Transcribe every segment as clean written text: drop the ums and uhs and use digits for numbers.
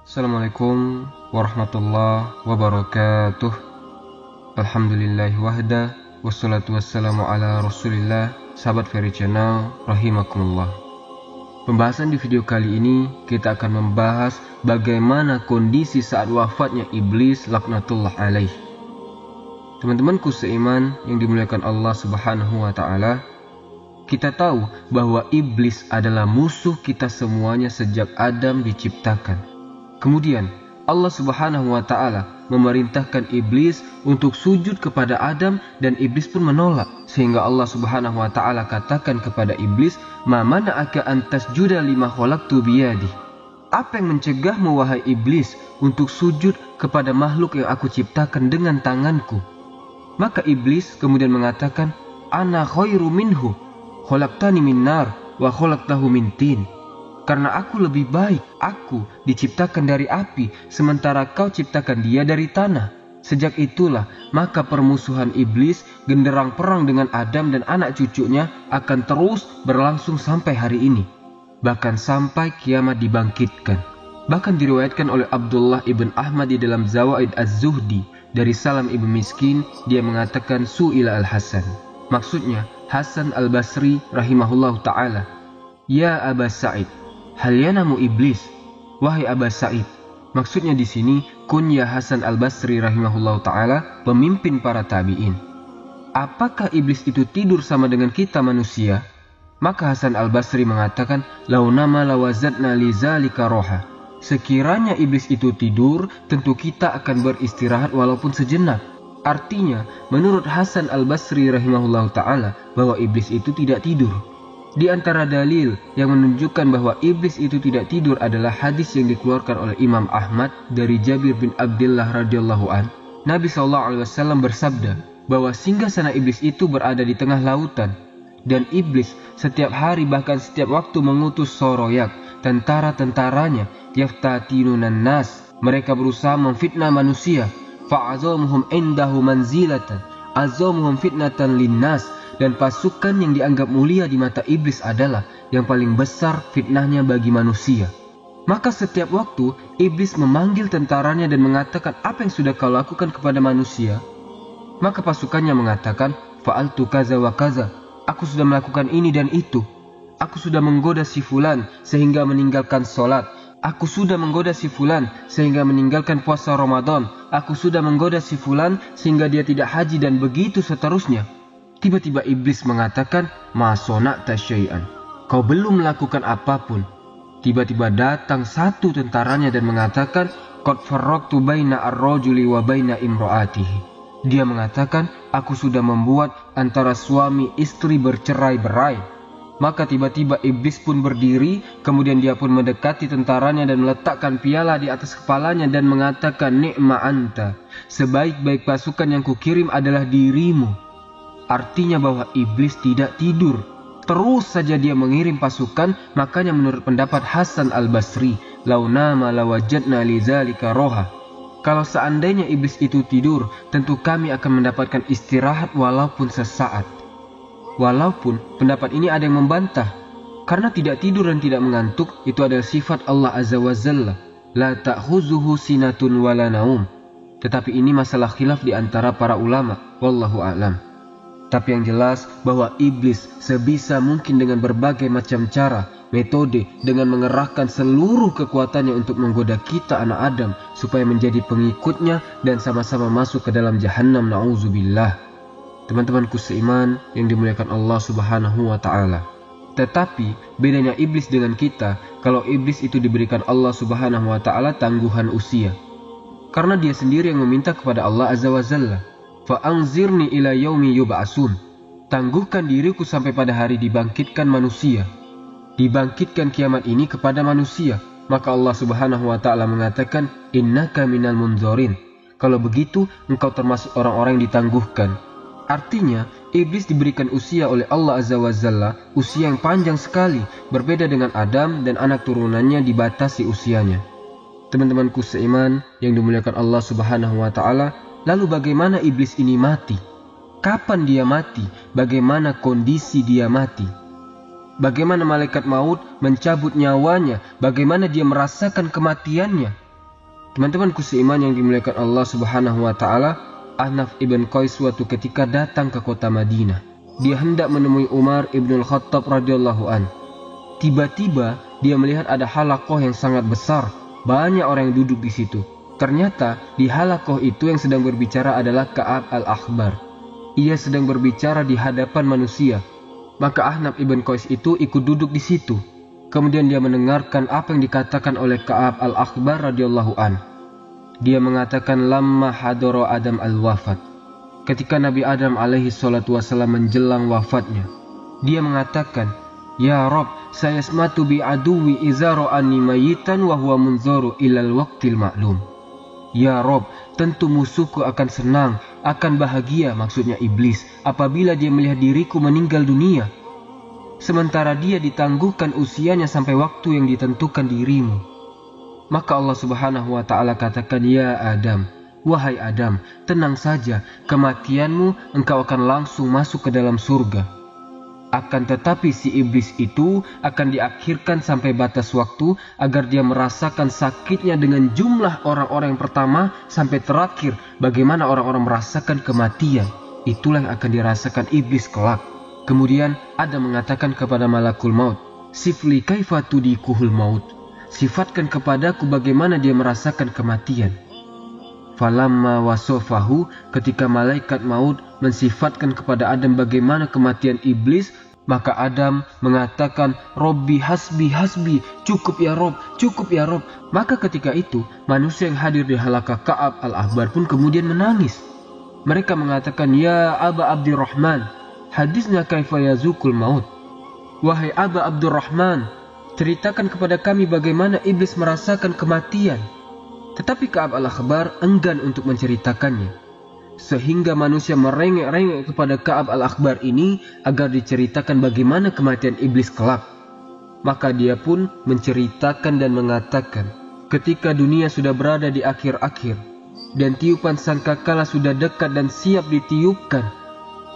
Assalamualaikum warahmatullahi wabarakatuh. Alhamdulillahi wahda, wassalatu wassalamu ala rasulillah. Sahabat Fairy Channel, rahimakumullah. Pembahasan di video kali ini kita akan membahas bagaimana kondisi saat wafatnya iblis laknatullah alaih. Teman-temanku seiman yang dimuliakan Allah subhanahu wa ta'ala, kita tahu bahwa iblis adalah musuh kita semuanya sejak Adam diciptakan. Kemudian Allah subhanahu wa ta'ala memerintahkan iblis untuk sujud kepada Adam dan iblis pun menolak. Sehingga Allah subhanahu wa ta'ala katakan kepada iblis, "Ma mana'aka an tasjuda lima khalaqtu biyadi." Apa yang mencegahmu wahai iblis untuk sujud kepada makhluk yang aku ciptakan dengan tanganku? Maka iblis kemudian mengatakan, "Ana khairu minhu, khalaqtani min nar wa khalaqtahu min tin." Karena aku lebih baik, aku diciptakan dari api, sementara kau ciptakan dia dari tanah. Sejak itulah, maka permusuhan iblis, genderang perang dengan Adam dan anak cucunya akan terus berlangsung sampai hari ini. Bahkan sampai kiamat dibangkitkan. Bahkan diriwayatkan oleh Abdullah ibn Ahmad di dalam Zawaid Az-Zuhdi, dari Salam ibn Miskin, dia mengatakan Su'ila al-Hasan. Maksudnya, Hasan al-Basri rahimahullahu ta'ala, "Ya Aba Sa'id, hal yanamu iblis?" Wahai Aba Sa'id. Maksudnya di sini kunya Hasan al-Basri rahimahullahu ta'ala, pemimpin para tabi'in. Apakah iblis itu tidur sama dengan kita manusia? Maka Hasan al-Basri mengatakan, "Launama lawazatna lizalika roha." Sekiranya iblis itu tidur, tentu kita akan beristirahat walaupun sejenak. Artinya, menurut Hasan al-Basri rahimahullahu ta'ala, bahwa iblis itu tidak tidur. Di antara dalil yang menunjukkan bahwa iblis itu tidak tidur adalah hadis yang dikeluarkan oleh Imam Ahmad dari Jabir bin Abdullah radhiyallahu an. Nabi SAW bersabda bahwa singgasana iblis itu berada di tengah lautan, dan iblis setiap hari bahkan setiap waktu mengutus soroyak, tentara-tentaranya, yaftatinunan nas, mereka berusaha memfitnah manusia, fa'azamuhum indahu manzilatan, azamuhum fitnatan linnas. Dan pasukan yang dianggap mulia di mata iblis adalah yang paling besar fitnahnya bagi manusia. Maka setiap waktu iblis memanggil tentaranya dan mengatakan, "Apa yang sudah kau lakukan kepada manusia?" Maka pasukannya mengatakan, "Fa'altu kaza wa kaza." Aku sudah melakukan ini dan itu. Aku sudah menggoda si fulan sehingga meninggalkan sholat. Aku sudah menggoda si fulan sehingga meninggalkan puasa Ramadan. Aku sudah menggoda si fulan sehingga dia tidak haji, dan begitu seterusnya. Tiba-tiba iblis mengatakan, "Ma sona'ta syai'an." Kau belum melakukan apapun. Tiba-tiba datang satu tentaranya dan mengatakan, "Qad farraqtu baina ar-rajuli wa baina imra'atihi." Dia mengatakan, "Aku sudah membuat antara suami istri bercerai-berai." Maka tiba-tiba iblis pun berdiri, kemudian dia pun mendekati tentaranya dan meletakkan piala di atas kepalanya dan mengatakan, "Ni'ma anta." Sebaik-baik pasukan yang kukirim adalah dirimu. Artinya bahwa iblis tidak tidur. Terus saja dia mengirim pasukan. Makanya menurut pendapat Hasan al-Basri, "Launama lawajadna lizalika roha." Kalau seandainya iblis itu tidur, tentu kami akan mendapatkan istirahat walaupun sesaat. Walaupun pendapat ini ada yang membantah, karena tidak tidur dan tidak mengantuk itu adalah sifat Allah Azza wa Jalla, la ta'khuzuhu sinatun wala naum. Tetapi ini masalah khilaf di antara para ulama, wallahu a'lam. Tapi yang jelas bahwa iblis sebisa mungkin dengan berbagai macam cara, metode, dengan mengerahkan seluruh kekuatannya untuk menggoda kita anak Adam supaya menjadi pengikutnya dan sama-sama masuk ke dalam jahannam, na'udzubillah. Teman-temanku seiman yang dimuliakan Allah subhanahu wa ta'ala. Tetapi bedanya iblis dengan kita, kalau iblis itu diberikan Allah subhanahu wa ta'ala tangguhan usia. Karena dia sendiri yang meminta kepada Allah azza wa jalla, "Fa'anzirni ila yaumi yub'asun." Tangguhkan diriku sampai pada hari dibangkitkan manusia. Dibangkitkan kiamat ini kepada manusia. Maka Allah subhanahu wa ta'ala mengatakan, "Innaka minal munzorin." Kalau begitu, engkau termasuk orang-orang yang ditangguhkan. Artinya, iblis diberikan usia oleh Allah azza wa jalla, usia yang panjang sekali, berbeda dengan Adam dan anak turunannya dibatasi usianya. Teman-temanku seiman yang dimuliakan Allah subhanahu wa ta'ala, lalu bagaimana iblis ini mati? Kapan dia mati? Bagaimana kondisi dia mati? Bagaimana malaikat maut mencabut nyawanya? Bagaimana dia merasakan kematiannya? Teman-temanku seiman yang dimuliakan Allah Subhanahu wa taala, Ahnaf ibn Qais suatu ketika datang ke kota Madinah. Dia hendak menemui Umar ibn Khattab radhiyallahu an. Tiba-tiba dia melihat ada halaqah yang sangat besar, banyak orang yang duduk di situ. Ternyata di halaqah itu yang sedang berbicara adalah Ka'ab al-Akhbar. Ia sedang berbicara di hadapan manusia. Maka Ahnaf ibn Qais itu ikut duduk di situ. Kemudian dia mendengarkan apa yang dikatakan oleh Ka'ab al-Akhbar radhiyallahu an. Dia mengatakan lamma hadara Adam al-wafat. Ketika Nabi Adam alaihi salatu wasallam menjelang wafatnya, dia mengatakan, "Ya Rabb, saya smatu bi aduwi izaro anni mayitan wa huwa munzaru ilal waqtil ma'lum." Ya Rabb, tentu musuhku akan senang, akan bahagia, maksudnya iblis, apabila dia melihat diriku meninggal dunia. Sementara dia ditangguhkan usianya sampai waktu yang ditentukan dirimu. Maka Allah Subhanahu wa ta'ala katakan, "Ya Adam, wahai Adam, tenang saja, kematianmu engkau akan langsung masuk ke dalam surga. Akan tetapi si iblis itu akan diakhirkan sampai batas waktu agar dia merasakan sakitnya dengan jumlah orang-orang yang pertama sampai terakhir bagaimana orang-orang merasakan kematian. Itulah yang akan dirasakan iblis kelak." Kemudian Adam mengatakan kepada malakul maut, "Sifli kaifa tudikuhul maut." Sifatkan kepadaku bagaimana dia merasakan kematian. Falamma wasofahu, ketika malaikat maut mensifatkan kepada Adam bagaimana kematian iblis, maka Adam mengatakan, "Robbi hasbi hasbi, cukup ya Rob, cukup ya Rob." Maka ketika itu manusia yang hadir di halaqah Ka'ab al-Ahbar pun kemudian menangis. Mereka mengatakan, "Ya Aba Abdurrahman, hadisnya kaifa yazukul maut." Wahai Aba Abdurrahman, ceritakan kepada kami bagaimana iblis merasakan kematian. Tetapi Ka'ab al-Akhbar enggan untuk menceritakannya. Sehingga manusia merengek-rengek kepada Ka'ab al-Akhbar ini agar diceritakan bagaimana kematian iblis kelak. Maka dia pun menceritakan dan mengatakan, ketika dunia sudah berada di akhir-akhir dan tiupan sangkakala sudah dekat dan siap ditiupkan,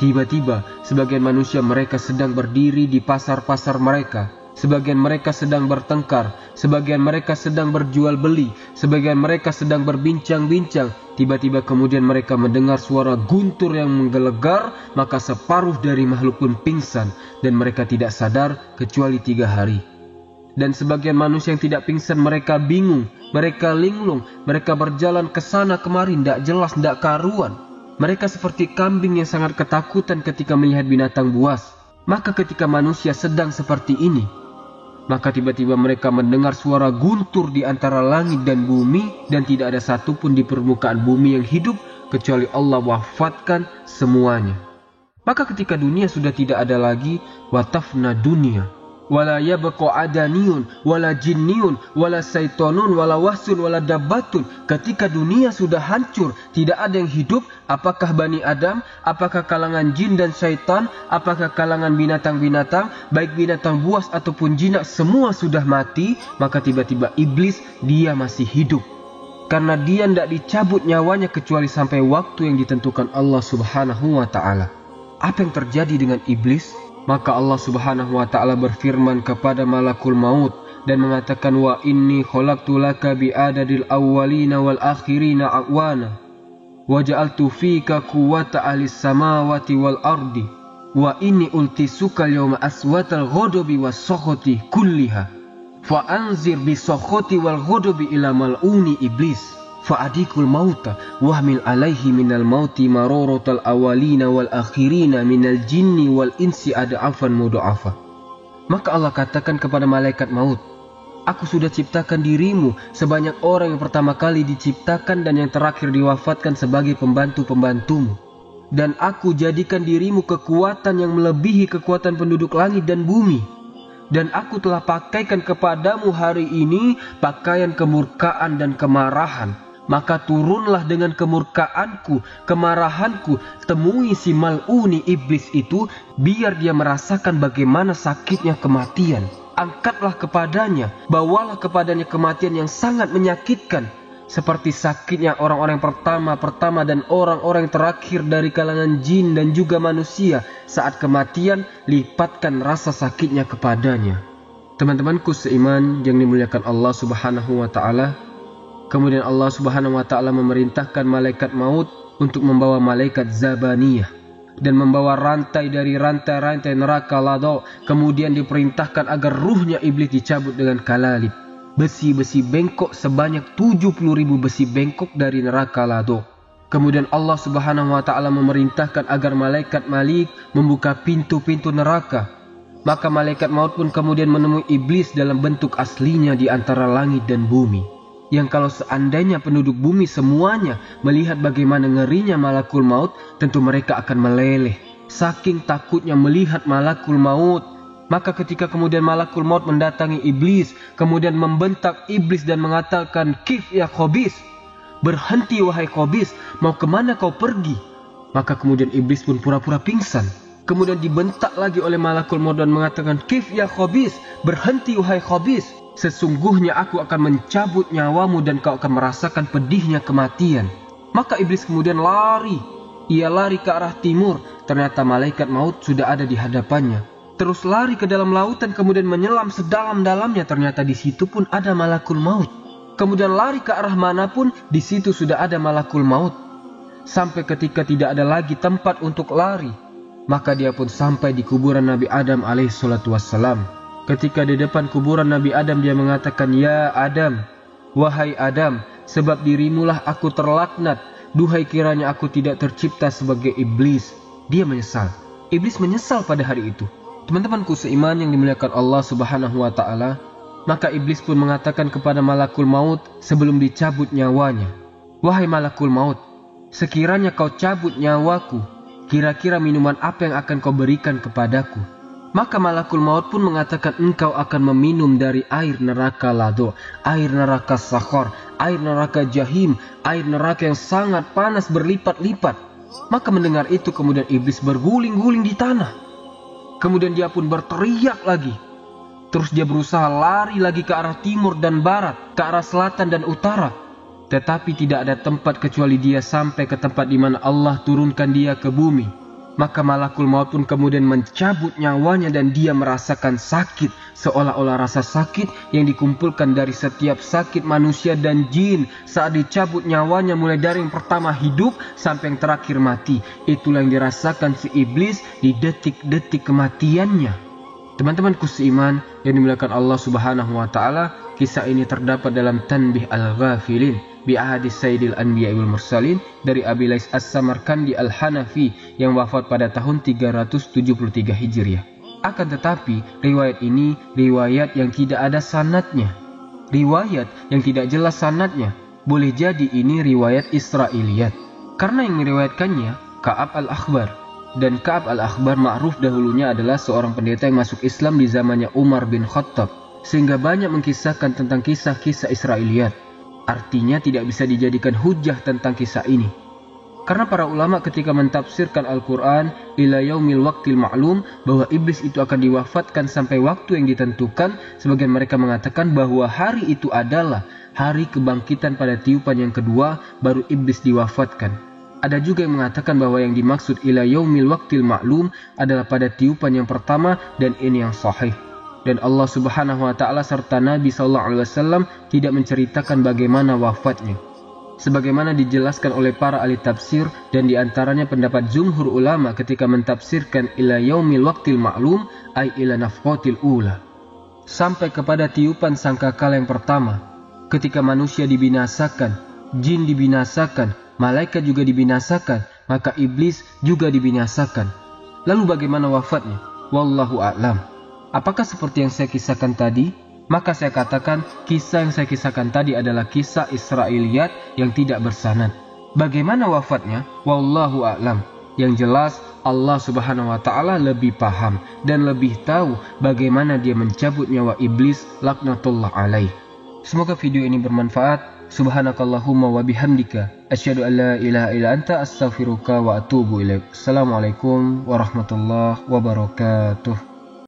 tiba-tiba sebagian manusia mereka sedang berdiri di pasar-pasar mereka. Sebagian mereka sedang bertengkar, sebagian mereka sedang berjual beli, sebagian mereka sedang berbincang-bincang. Tiba-tiba kemudian mereka mendengar suara guntur yang menggelegar, maka separuh dari makhluk pun pingsan dan mereka tidak sadar kecuali 3 hari. Dan sebagian manusia yang tidak pingsan mereka bingung, mereka linglung, mereka berjalan ke sana kemari, tidak jelas, tidak karuan. Mereka seperti kambing yang sangat ketakutan ketika melihat binatang buas. Maka ketika manusia sedang seperti ini, maka tiba-tiba mereka mendengar suara guntur di antara langit dan bumi, dan tidak ada satupun di permukaan bumi yang hidup kecuali Allah wafatkan semuanya. Maka ketika dunia sudah tidak ada lagi, watafna dunia, wala yabqa adaniyun, wala jinniyun, wala saitonun, wala wahsun, wala dabbatun. Ketika dunia sudah hancur, tidak ada yang hidup, apakah Bani Adam, apakah kalangan jin dan syaitan, apakah kalangan binatang-binatang, baik binatang buas ataupun jinak, semua sudah mati. Maka tiba-tiba iblis, dia masih hidup. Karena dia tidak dicabut nyawanya kecuali sampai waktu yang ditentukan Allah Subhanahu wa ta'ala. Apa yang terjadi dengan iblis? Maka Allah Subhanahu wa ta'ala berfirman kepada malakul maut dan mengatakan, "Wa inni khalaqtu laka bi adadil awwalina wal akhirina awana wa ja'altu fika quwwata ahlis samawati wal ardi wa inni ultisuka yawma aswatal ghadabi was sakhati kulliha fa anzir bi sakhati wal ghadabi ila mal'uni iblis fa'adikul mauta wahmil alaihi minal mauti marorotal awalina wal akhirina minal jinni wal insi ada'afan muda'afa." Maka Allah katakan kepada malaikat maut, "Aku sudah ciptakan dirimu sebanyak orang yang pertama kali diciptakan dan yang terakhir diwafatkan sebagai pembantu-pembantumu. Dan aku jadikan dirimu kekuatan yang melebihi kekuatan penduduk langit dan bumi. Dan aku telah pakaikan kepadamu hari ini pakaian kemurkaan dan kemarahan. Maka turunlah dengan kemurkaanku, kemarahanku, temui si mal'uni iblis itu, biar dia merasakan bagaimana sakitnya kematian. Angkatlah kepadanya, bawalah kepadanya kematian yang sangat menyakitkan, seperti sakitnya orang-orang pertama dan orang-orang terakhir dari kalangan jin dan juga manusia. Saat kematian, lipatkan rasa sakitnya kepadanya." Teman-temanku seiman yang dimuliakan Allah Subhanahu wa ta'ala, Kemudian Allah Subhanahu wa Ta'ala memerintahkan malaikat maut untuk membawa malaikat Zabaniyah dan membawa rantai dari rantai-rantai neraka Lado. Kemudian diperintahkan agar ruhnya iblis dicabut dengan kalalib, besi-besi bengkok sebanyak 70.000 besi bengkok dari neraka Lado. Kemudian Allah Subhanahu wa Ta'ala memerintahkan agar malaikat Malik membuka pintu-pintu neraka. Maka malaikat maut pun kemudian menemui iblis dalam bentuk aslinya di antara langit dan bumi, yang kalau seandainya penduduk bumi semuanya melihat bagaimana ngerinya malakul maut, tentu mereka akan meleleh saking takutnya melihat malakul maut. Maka ketika kemudian malakul maut mendatangi iblis, kemudian membentak iblis dan mengatakan, "Kif ya khabis, berhenti wahai khabis, mau kemana kau pergi?" Maka kemudian iblis pun pura-pura pingsan. Kemudian dibentak lagi oleh malakul maut dan mengatakan, "Kif ya khabis, berhenti wahai khabis, sesungguhnya aku akan mencabut nyawamu dan kau akan merasakan pedihnya kematian." Maka iblis kemudian lari. Ia lari ke arah timur. Ternyata malaikat maut sudah ada di hadapannya. Terus lari ke dalam lautan, kemudian menyelam sedalam-dalamnya. Ternyata di situ pun ada malakul maut. Kemudian lari ke arah manapun, di situ sudah ada malakul maut. Sampai ketika tidak ada lagi tempat untuk lari, maka dia pun sampai di kuburan Nabi Adam alaihissalatu wassalam. Ketika di depan kuburan Nabi Adam, dia mengatakan, "Ya Adam, wahai Adam, sebab dirimulah aku terlaknat. Duhai kiranya aku tidak tercipta sebagai iblis." Dia menyesal. Iblis menyesal pada hari itu. Teman-temanku seiman yang dimuliakan Allah Subhanahu wa Ta'ala, maka iblis pun mengatakan kepada malakul maut sebelum dicabut nyawanya, "Wahai malakul maut, sekiranya kau cabut nyawaku, kira-kira minuman apa yang akan kau berikan kepadaku?" Maka malakul maut pun mengatakan, "Engkau akan meminum dari air neraka Lado, air neraka Sakhar, air neraka Jahim, air neraka yang sangat panas berlipat-lipat." Maka mendengar itu kemudian iblis berguling-guling di tanah. Kemudian dia pun berteriak lagi. Terus dia berusaha lari lagi ke arah timur dan barat, ke arah selatan dan utara. Tetapi tidak ada tempat kecuali dia sampai ke tempat di mana Allah turunkan dia ke bumi. Maka malakul maut pun kemudian mencabut nyawanya dan dia merasakan sakit, seolah-olah rasa sakit yang dikumpulkan dari setiap sakit manusia dan jin saat dicabut nyawanya, mulai dari yang pertama hidup sampai yang terakhir mati. Itulah yang dirasakan si iblis di detik-detik kematiannya. Teman-temanku seiman yang dimuliakan Allah Subhanahu wa Ta'ala, kisah ini terdapat dalam Tanbih Al-Ghafilin bi ahadis Sayyidil Anbiya wal Mursalin dari Abi Lais As-Samarkandi Al-Hanafi yang wafat pada tahun 373 Hijriah. Akan tetapi riwayat ini riwayat yang tidak ada sanadnya, riwayat yang tidak jelas sanadnya. Boleh jadi ini riwayat Israiliyat, karena yang meriwayatkannya Ka'ab Al-Akhbar. Dan Ka'ab Al-Akhbar ma'ruf dahulunya adalah seorang pendeta yang masuk Islam di zamannya Umar bin Khattab, sehingga banyak mengkisahkan tentang kisah-kisah Israiliyat. Artinya tidak bisa dijadikan hujah tentang kisah ini. Karena para ulama ketika mentafsirkan Al-Quran ila yaumil waqtil ma'lum, bahwa iblis itu akan diwafatkan sampai waktu yang ditentukan, sebagian mereka mengatakan bahwa hari itu adalah hari kebangkitan pada tiupan yang kedua, baru iblis diwafatkan. Ada juga yang mengatakan bahwa yang dimaksud ila yaumil waqtil ma'lum adalah pada tiupan yang pertama, dan ini yang sahih. Dan Allah Subhanahu wa Ta'ala serta Nabi SAW tidak menceritakan bagaimana wafatnya, sebagaimana dijelaskan oleh para ahli tafsir, dan diantaranya pendapat jumhur ulama ketika mentafsirkan ila yaumil waqtil ma'lum ay ila nafqatil ula, sampai kepada tiupan sangkakala yang pertama, ketika manusia dibinasakan, jin dibinasakan, malaikat juga dibinasakan, maka iblis juga dibinasakan. Lalu bagaimana wafatnya? Wallahu a'lam. Apakah seperti yang saya kisahkan tadi? Maka saya katakan kisah yang saya kisahkan tadi adalah kisah Israiliyat yang tidak bersanad. Bagaimana wafatnya? Wallahu a'lam. Yang jelas Allah Subhanahu wa Ta'ala lebih paham dan lebih tahu bagaimana dia mencabut nyawa iblis laknatullah alaih. Semoga video ini bermanfaat. Subhanakallahumma wa bihamdika asyhadu an la ilaha illa anta astaghfiruka wa atubu ilaik. Assalamualaikum warahmatullahi wabarakatuh.